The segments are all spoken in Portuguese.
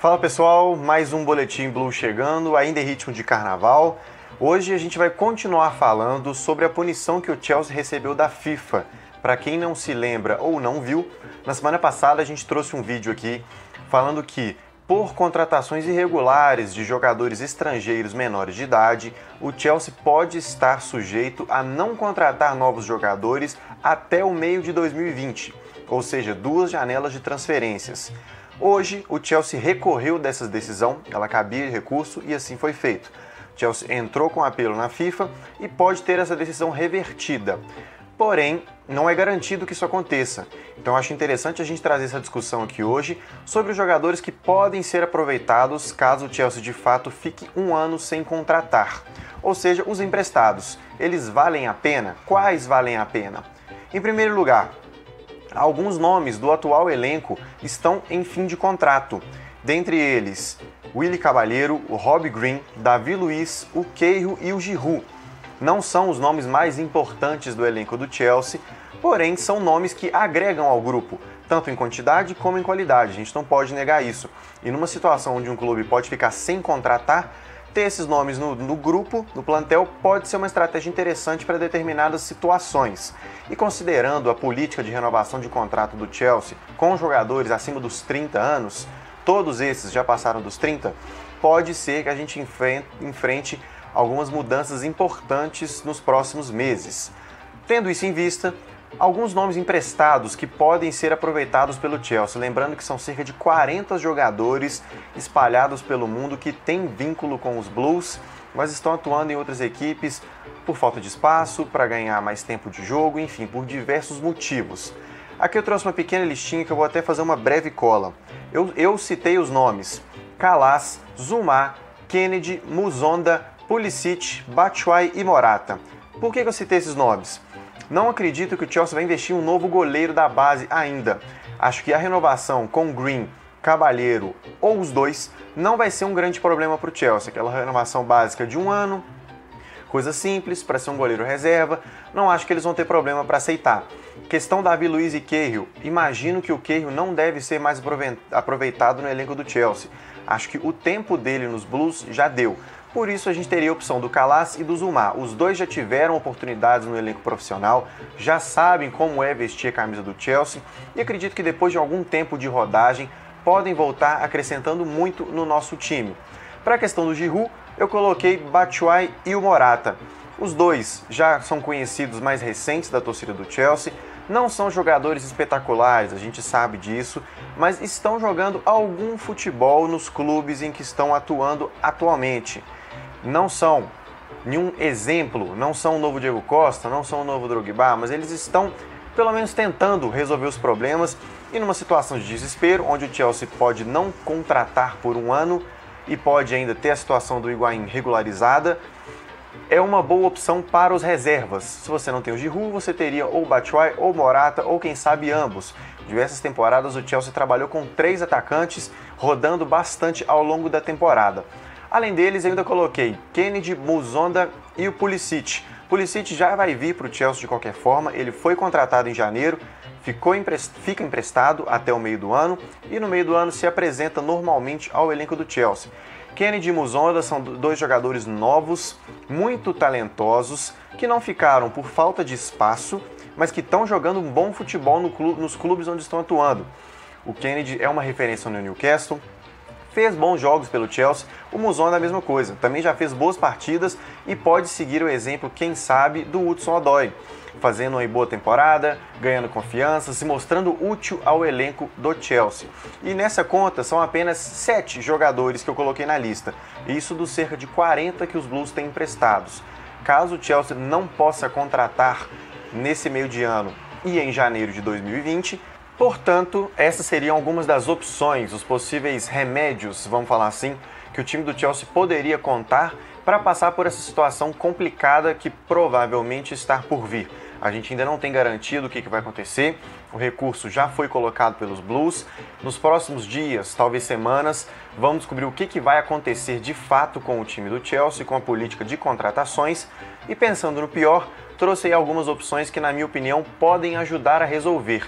Fala pessoal, mais um Boletim Blue chegando, ainda em ritmo de carnaval. Hoje a gente vai continuar falando sobre a punição que o Chelsea recebeu da FIFA. Para quem não se lembra ou não viu, na semana passada a gente trouxe um vídeo aqui falando que, por contratações irregulares de jogadores estrangeiros menores de idade, o Chelsea pode estar sujeito a não contratar novos jogadores até o meio de 2020, ou seja, 2 janelas de transferências. Hoje, o Chelsea recorreu dessa decisão, ela cabia de recurso e assim foi feito. O Chelsea entrou com apelo na FIFA e pode ter essa decisão revertida. Porém, não é garantido que isso aconteça. Então acho interessante a gente trazer essa discussão aqui hoje sobre os jogadores que podem ser aproveitados caso o Chelsea de fato fique um ano sem contratar. Ou seja, os emprestados. Eles valem a pena? Quais valem a pena? Em primeiro lugar, alguns nomes do atual elenco estão em fim de contrato. Dentre eles, Willy Caballero, o Robbie Green, Davi Luiz, o Cahill e o Giroud. Não são os nomes mais importantes do elenco do Chelsea, porém são nomes que agregam ao grupo, tanto em quantidade como em qualidade, a gente não pode negar isso. E numa situação onde um clube pode ficar sem contratar, ter esses nomes no grupo, no plantel, pode ser uma estratégia interessante para determinadas situações. E considerando a política de renovação de contrato do Chelsea com jogadores acima dos 30 anos, todos esses já passaram dos 30, pode ser que a gente enfrente algumas mudanças importantes nos próximos meses. Tendo isso em vista, alguns nomes emprestados que podem ser aproveitados pelo Chelsea, lembrando que são cerca de 40 jogadores espalhados pelo mundo que têm vínculo com os Blues, mas estão atuando em outras equipes por falta de espaço, para ganhar mais tempo de jogo, enfim, por diversos motivos. Aqui eu trouxe uma pequena listinha que eu vou até fazer uma breve cola. Eu citei os nomes: Kalas, Zouma, Kennedy, Musonda, Pulisic, Batshuayi e Morata. Por que eu citei esses nomes? Não acredito que o Chelsea vai investir em um novo goleiro da base ainda. Acho que a renovação com Green, Caballero ou os dois não vai ser um grande problema para o Chelsea. Aquela renovação básica de 1 ano, coisa simples, para ser um goleiro reserva, não acho que eles vão ter problema para aceitar. Questão Davi Luiz e Cahill, imagino que o Cahill não deve ser mais aproveitado no elenco do Chelsea. Acho que o tempo dele nos Blues já deu. Por isso a gente teria a opção do Kalas e do Zouma. Os dois já tiveram oportunidades no elenco profissional, já sabem como é vestir a camisa do Chelsea e acredito que depois de algum tempo de rodagem podem voltar acrescentando muito no nosso time. Para a questão do Giroud, eu coloquei Batshuayi e o Morata. Os dois já são conhecidos mais recentes da torcida do Chelsea, não são jogadores espetaculares, a gente sabe disso, mas estão jogando algum futebol nos clubes em que estão atuando atualmente. Não são nenhum exemplo, não são o novo Diego Costa, não são o novo Drogba, mas eles estão pelo menos tentando resolver os problemas e numa situação de desespero, onde o Chelsea pode não contratar por 1 ano e pode ainda ter a situação do Higuaín regularizada, é uma boa opção para os reservas. Se você não tem o Giroud, você teria ou Batshuayi ou Morata, ou quem sabe ambos. Diversas temporadas o Chelsea trabalhou com 3 atacantes, rodando bastante ao longo da temporada. Além deles, eu ainda coloquei Kennedy, Musonda e o Pulisic. Pulisic já vai vir para o Chelsea de qualquer forma, ele foi contratado em janeiro, fica emprestado até o meio do ano e no meio do ano se apresenta normalmente ao elenco do Chelsea. Kennedy e Musonda são 2 jogadores novos, muito talentosos, que não ficaram por falta de espaço, mas que estão jogando um bom futebol nos clubes onde estão atuando. O Kennedy é uma referência no Newcastle, fez bons jogos pelo Chelsea, o Musonda é a mesma coisa, também já fez boas partidas e pode seguir o exemplo, quem sabe, do Hudson-Odoi, fazendo uma boa temporada, ganhando confiança, se mostrando útil ao elenco do Chelsea. E nessa conta são apenas 7 jogadores que eu coloquei na lista, isso dos cerca de 40 que os Blues têm emprestados. Caso o Chelsea não possa contratar nesse meio de ano e em janeiro de 2020, portanto, essas seriam algumas das opções, os possíveis remédios, vamos falar assim, que o time do Chelsea poderia contar para passar por essa situação complicada que provavelmente está por vir. A gente ainda não tem garantia do que vai acontecer, o recurso já foi colocado pelos Blues. Nos próximos dias, talvez semanas, vamos descobrir o que vai acontecer de fato com o time do Chelsea, com a política de contratações. E pensando no pior, trouxe aí algumas opções que, na minha opinião, podem ajudar a resolver.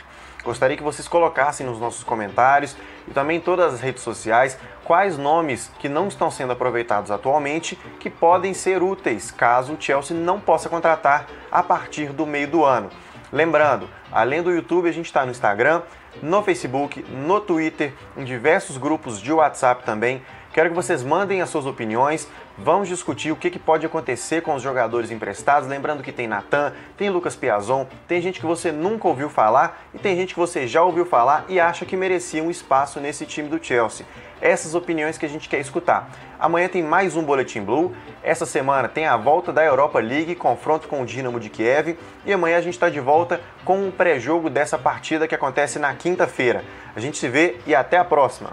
Gostaria que vocês colocassem nos nossos comentários e também em todas as redes sociais quais nomes que não estão sendo aproveitados atualmente que podem ser úteis caso o Chelsea não possa contratar a partir do meio do ano. Lembrando, além do YouTube, a gente está no Instagram, no Facebook, no Twitter, em diversos grupos de WhatsApp também. Quero que vocês mandem as suas opiniões, vamos discutir o que pode acontecer com os jogadores emprestados. Lembrando que tem Natan, tem Lucas Piazon, tem gente que você nunca ouviu falar e tem gente que você já ouviu falar e acha que merecia um espaço nesse time do Chelsea. Essas opiniões que a gente quer escutar. Amanhã tem mais um Boletim Blue, essa semana tem a volta da Europa League, confronto com o Dinamo de Kiev, e amanhã a gente está de volta com um pré-jogo dessa partida que acontece na quinta-feira. A gente se vê e até a próxima!